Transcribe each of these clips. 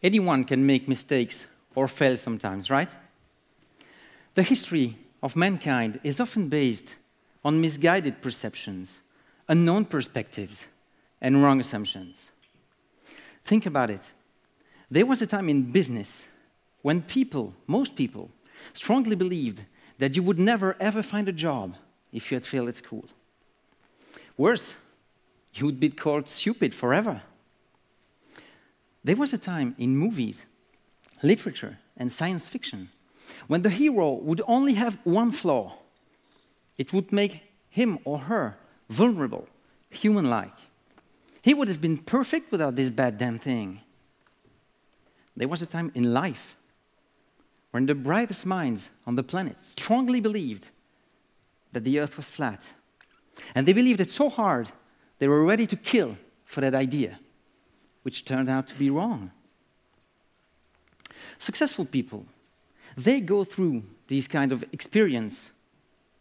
Anyone can make mistakes or fail sometimes, right? The history of mankind is often based on misguided perceptions, unknown perspectives, and wrong assumptions. Think about it. There was a time in business when most people, strongly believed that you would never ever find a job if you had failed at school. Worse, you would be called stupid forever. There was a time in movies, literature, and science fiction when the hero would only have one flaw. It would make him or her vulnerable, human-like. He would have been perfect without this bad damn thing. There was a time in life when the brightest minds on the planet strongly believed that the earth was flat. And they believed it so hard, they were ready to kill for that idea, which turned out to be wrong. Successful people, they go through these kind of experience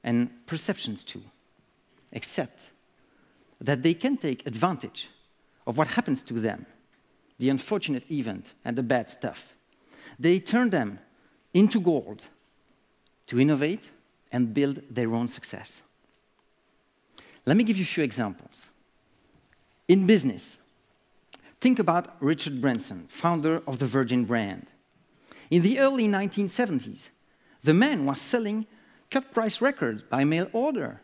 and perceptions too, except that they can take advantage of what happens to them, the unfortunate event and the bad stuff. They turn them into gold to innovate and build their own success. Let me give you a few examples. In business, think about Richard Branson, founder of the Virgin brand. In the early 1970s, the man was selling cut-price records by mail order.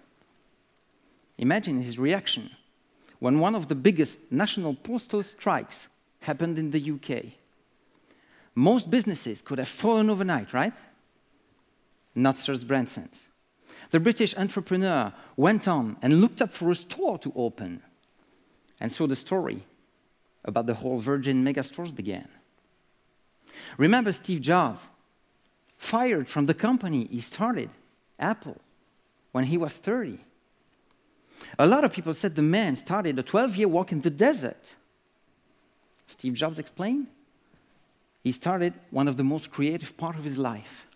Imagine his reaction when one of the biggest national postal strikes happened in the UK. Most businesses could have fallen overnight, right? Not Sir Branson's. The British entrepreneur went on and looked up for a store to open. And so the story about the whole Virgin megastores began. Remember Steve Jobs, fired from the company he started, Apple, when he was 30. A lot of people said the man started a 12-year walk in the desert. Steve Jobs explained, he started one of the most creative parts of his life.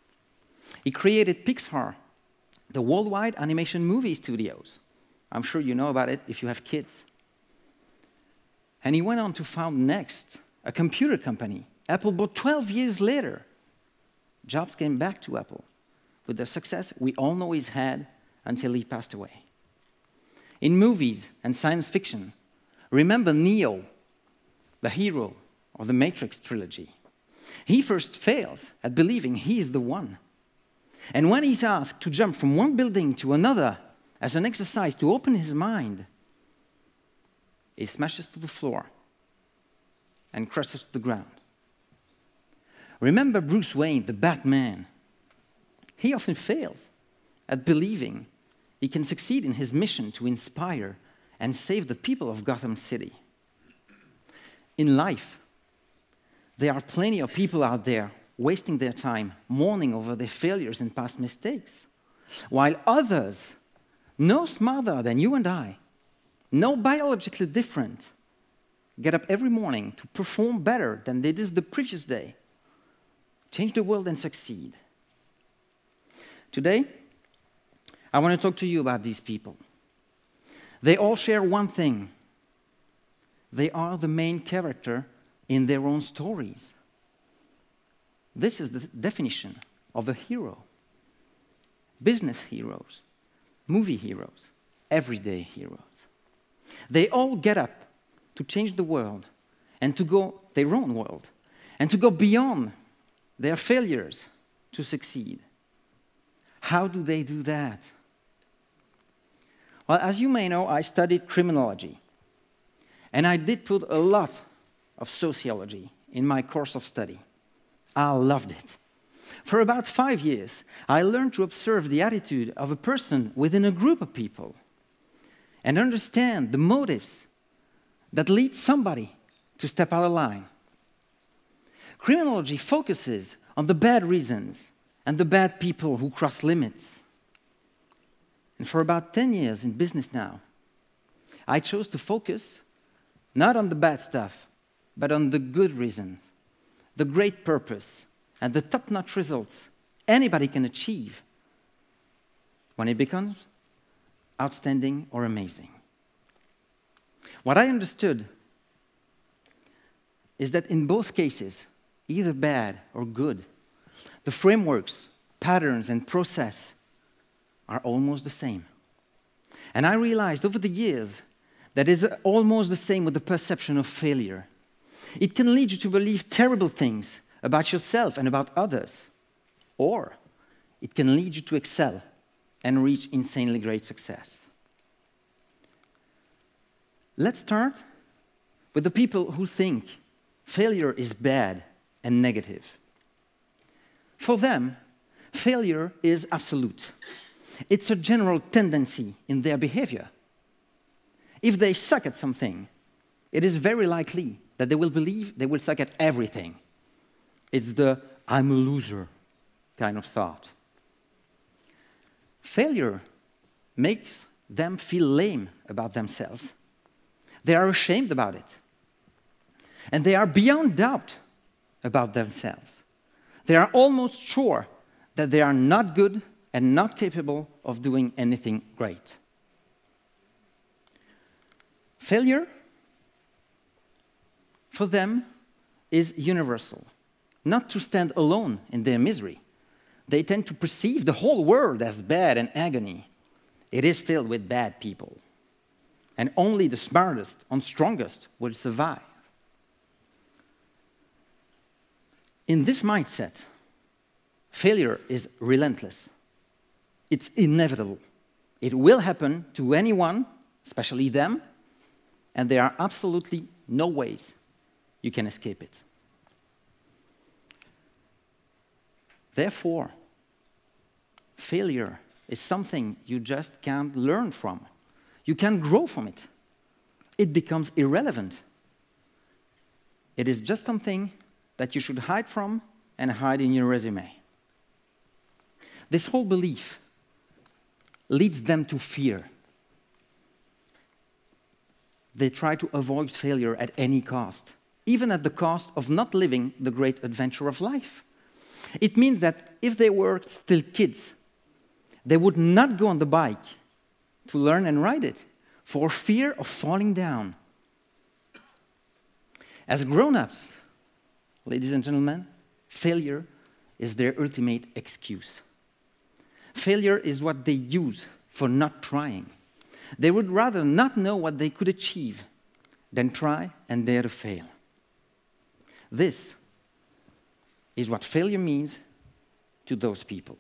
He created Pixar, the worldwide animation movie studios. I'm sure you know about it if you have kids. And he went on to found Next, a computer company Apple bought 12 years later. Jobs came back to Apple with the success we all know he's had until he passed away. In movies and science fiction, remember Neo, the hero of the Matrix trilogy. He first fails at believing he is the one. And when he's asked to jump from one building to another as an exercise to open his mind, he smashes to the floor and crashes to the ground. Remember Bruce Wayne, the Batman. He often fails at believing he can succeed in his mission to inspire and save the people of Gotham City. In life, there are plenty of people out there wasting their time mourning over their failures and past mistakes, while others, no smarter than you and I, no biologically different, get up every morning to perform better than they did the previous day, change the world and succeed. Today, I want to talk to you about these people. They all share one thing. They are the main character in their own stories. This is the definition of a hero. Business heroes, movie heroes, everyday heroes. They all get up to change the world and to go their own world and to go beyond their failures to succeed. How do they do that? Well, as you may know, I studied criminology. And I did put a lot of sociology in my course of study. I loved it. For about 5 years, I learned to observe the attitude of a person within a group of people and understand the motives that lead somebody to step out of line. Criminology focuses on the bad reasons and the bad people who cross limits. And for about 10 years in business now, I chose to focus not on the bad stuff, but on the good reasons, the great purpose, and the top-notch results anybody can achieve when it becomes outstanding or amazing. What I understood is that in both cases, either bad or good, the frameworks, patterns, and process are almost the same. And I realized over the years that it's almost the same with the perception of failure. It can lead you to believe terrible things about yourself and about others, or it can lead you to excel and reach insanely great success. Let's start with the people who think failure is bad and negative. For them, failure is absolute. It's a general tendency in their behavior. If they suck at something, it is very likely that they will believe they will suck at everything. It's the "I'm a loser" kind of thought. Failure makes them feel lame about themselves. They are ashamed about it. And they are beyond doubt about themselves. They are almost sure that they are not good and not capable of doing anything great. Failure, for them, is universal. Not to stand alone in their misery. They tend to perceive the whole world as bad and agony. It is filled with bad people. And only the smartest and strongest will survive. In this mindset, failure is relentless. It's inevitable. It will happen to anyone, especially them, and there are absolutely no ways you can escape it. Therefore, failure is something you just can't learn from. You can't grow from it. It becomes irrelevant. It is just something that you should hide from and hide in your resume. This whole belief leads them to fear. They try to avoid failure at any cost, even at the cost of not living the great adventure of life. It means that if they were still kids, they would not go on the bike to learn and ride it for fear of falling down. As grown-ups, ladies and gentlemen, failure is their ultimate excuse. Failure is what they use for not trying. They would rather not know what they could achieve than try and dare to fail. This is what failure means to those people.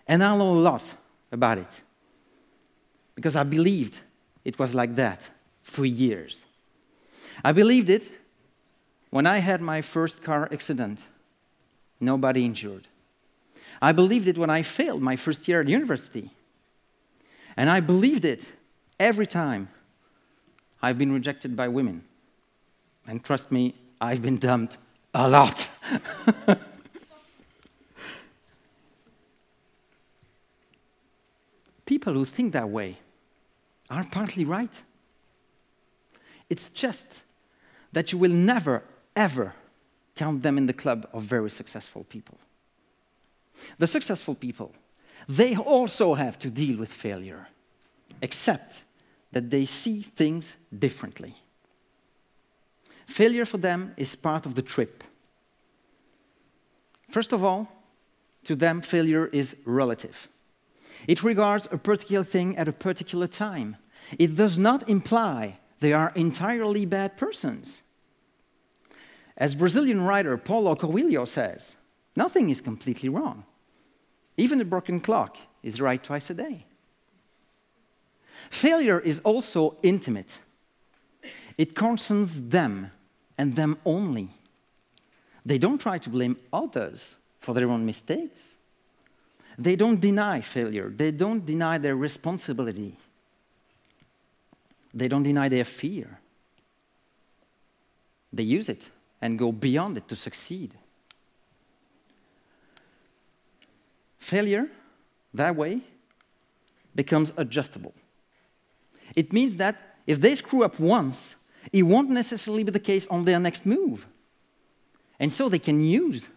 And I know a lot about it, because I believed it was like that for years. I believed it when I had my first car accident, nobody injured. I believed it when I failed my first year at university. And I believed it every time I've been rejected by women. And trust me, I've been dumped a lot. People who think that way are partly right. It's just that you will never, ever count them in the club of very successful people. The successful people, they also have to deal with failure, except that they see things differently. Failure for them is part of the trip. First of all, to them, failure is relative. It regards a particular thing at a particular time. It does not imply they are entirely bad persons. As Brazilian writer Paulo Coelho says, nothing is completely wrong. Even a broken clock is right twice a day. Failure is also intimate. It concerns them and them only. They don't try to blame others for their own mistakes. They don't deny failure. They don't deny their responsibility. They don't deny their fear. They use it and go beyond it to succeed. Failure, that way, becomes adjustable. It means that if they screw up once, it won't necessarily be the case on their next move. And so they can use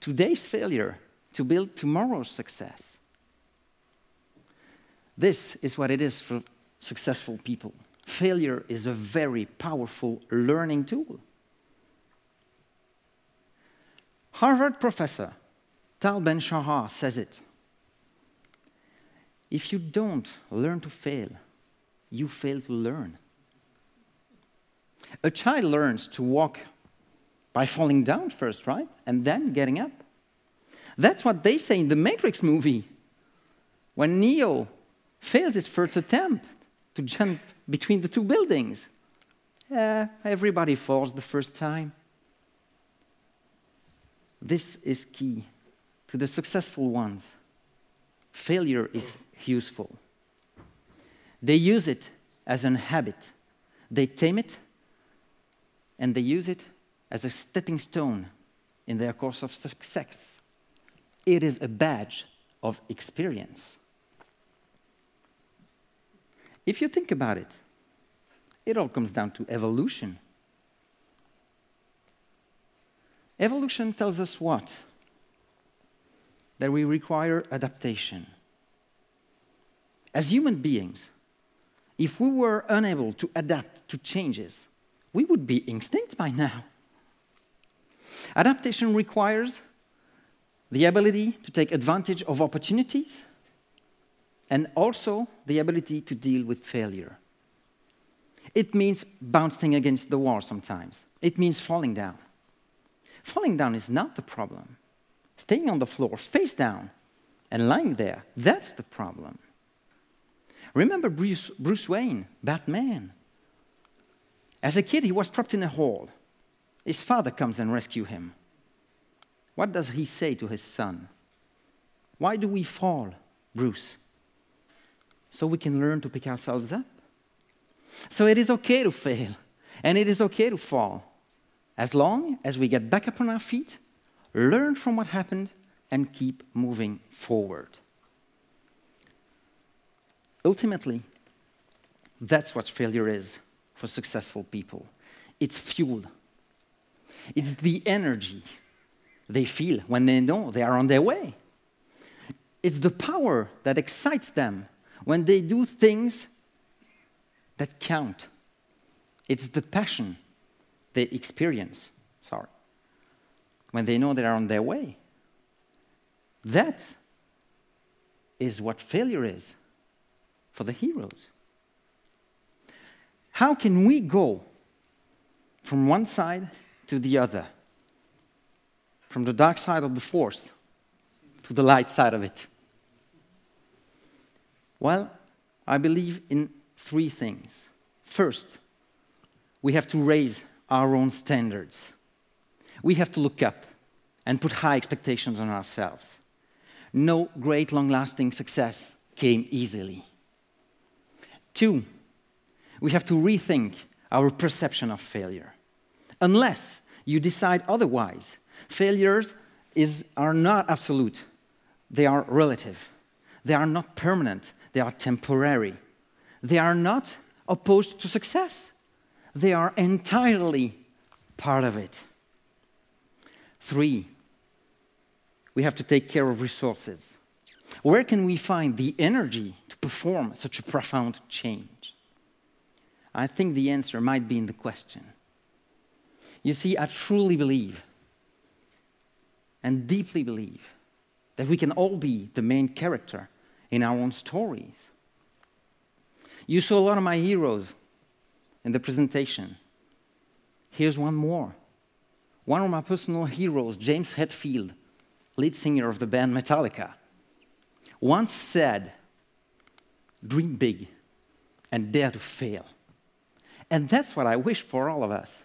today's failure to build tomorrow's success. This is what it is for successful people. failure is a very powerful learning tool. Harvard professor Tal Ben-Shahar says it. If you don't learn to fail, you fail to learn. A child learns to walk by falling down first, right? And then getting up. That's what they say in the Matrix movie. When Neo fails his first attempt to jump between the two buildings. Everybody falls the first time. This is key to the successful ones. Failure is useful. They use it as an habit. They tame it, and they use it as a stepping stone in their course of success. It is a badge of experience. If you think about it, it all comes down to evolution. Evolution tells us what? That we require adaptation. As human beings, if we were unable to adapt to changes, we would be extinct by now. Adaptation requires the ability to take advantage of opportunities and also the ability to deal with failure. It means bouncing against the wall sometimes. It means falling down. Falling down is not the problem. Staying on the floor face down and lying there, that's the problem. Remember Bruce Wayne, Batman. As a kid, he was trapped in a hole. His father comes and rescues him. What does he say to his son? Why do we fall, Bruce? So we can learn to pick ourselves up. So it is okay to fail, and it is okay to fall, as long as we get back up on our feet, learn from what happened, and keep moving forward. Ultimately, that's what failure is for successful people. It's fuel. It's the energy they feel when they know they are on their way. It's the power that excites them when they do things that count. It's the passion they experience, when they know they are on their way. That is what failure is for the heroes. How can we go from one side to the other? From the dark side of the force to the light side of it? Well, I believe in 3 things. First, we have to raise our own standards. We have to look up and put high expectations on ourselves. No great long-lasting success came easily. 2, we have to rethink our perception of failure. Unless you decide otherwise, failures are not absolute. They are relative. They are not permanent. They are temporary. They are not opposed to success. They are entirely part of it. 3, we have to take care of resources. Where can we find the energy to perform such a profound change? I think the answer might be in the question. You see, I truly believe and deeply believe that we can all be the main character in our own stories. You saw a lot of my heroes in the presentation. Here's one more. One of my personal heroes, James Hetfield, lead singer of the band Metallica, once said, "Dream big and dare to fail." And that's what I wish for all of us.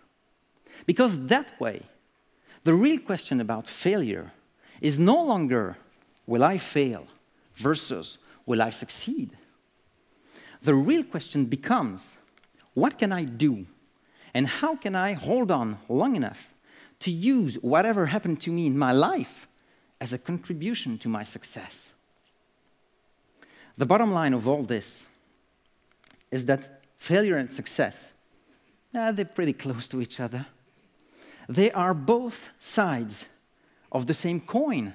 Because that way, the real question about failure is no longer, will I fail, versus, will I succeed? The real question becomes, what can I do? And how can I hold on long enough to use whatever happened to me in my life as a contribution to my success? The bottom line of all this is that failure and success, they're pretty close to each other. They are both sides of the same coin.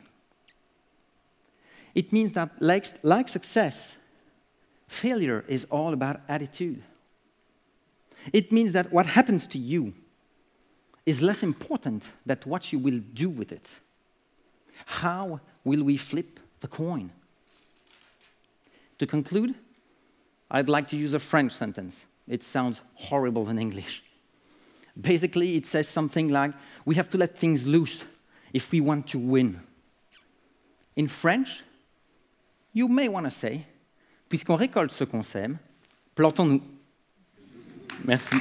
It means that like success, failure is all about attitude. It means that what happens to you is less important than what you will do with it. How will we flip the coin? To conclude, I'd like to use a French sentence. It sounds horrible in English. Basically, it says something like, we have to let things loose if we want to win. In French, you may want to say, puisqu'on récolte ce qu'on sème, plantons-nous. Merci.